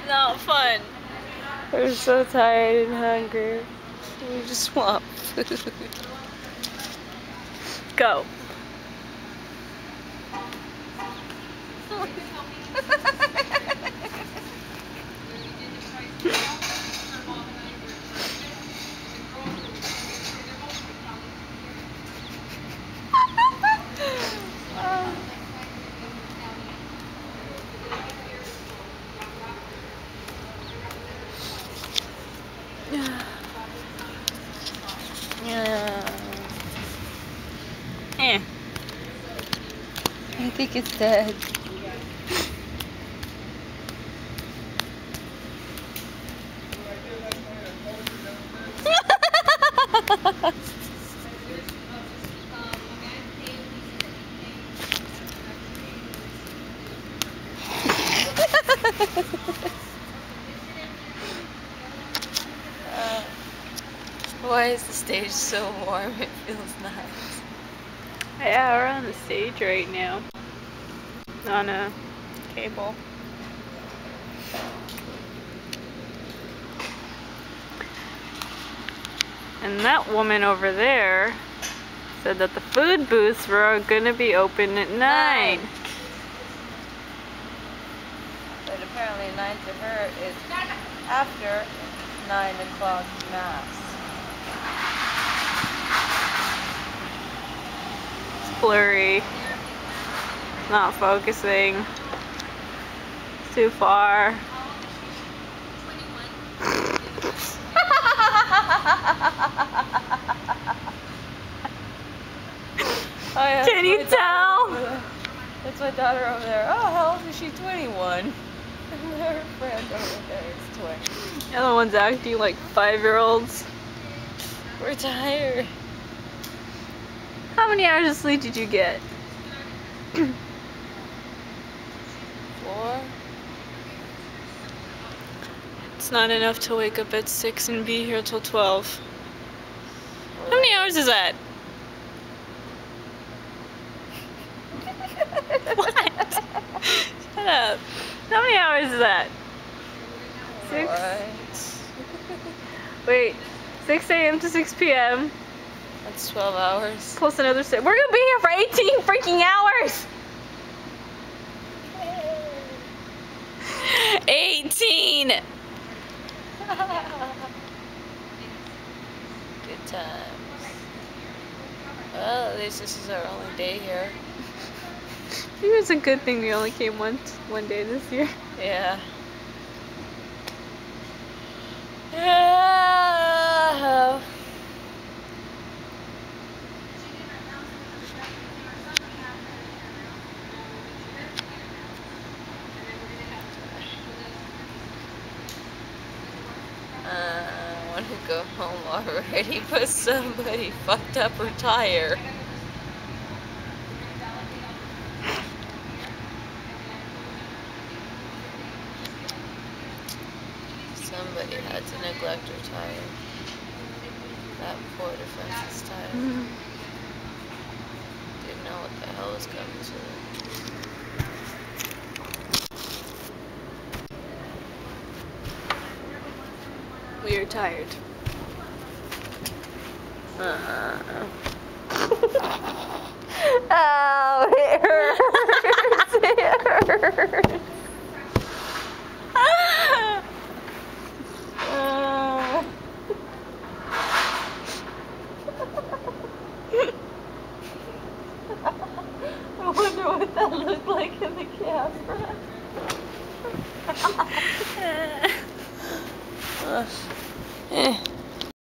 Not fun. We're so tired and hungry. We just want food. Go. Yeah. I think it's dead. Why is the stage so warm? It feels nice. Yeah, we're on the stage right now. On a cable. And that woman over there said that the food booths were gonna be open at 9. But apparently 9 to her is after 9 o'clock mass. It's blurry. Not focusing. It's too far. Oh, yeah, can you tell? That's my daughter over there. Oh, how old is she? 21. And her friend over there is 20. The other one's acting like 5-year-olds. We're tired. How many hours of sleep did you get? 4. It's not enough to wake up at 6 and be here till 12. How many hours is that? What? Shut up. How many hours is that? 6? Wait, 6 a.m. to 6 p.m. That's 12 hours. Plus another 6. We're gonna be here for 18 freaking hours! 18! Good times. Well, at least this is our only day here. Maybe it's a good thing we only came one day this year. Yeah. Yeah. I want to go home already, but somebody fucked up her tire. Somebody had to neglect her tire. That poor defenseless tire. Didn't know what the hell was coming to it. We are tired. Oh, it hurts. It hurts. I wonder what that looked like in the camera.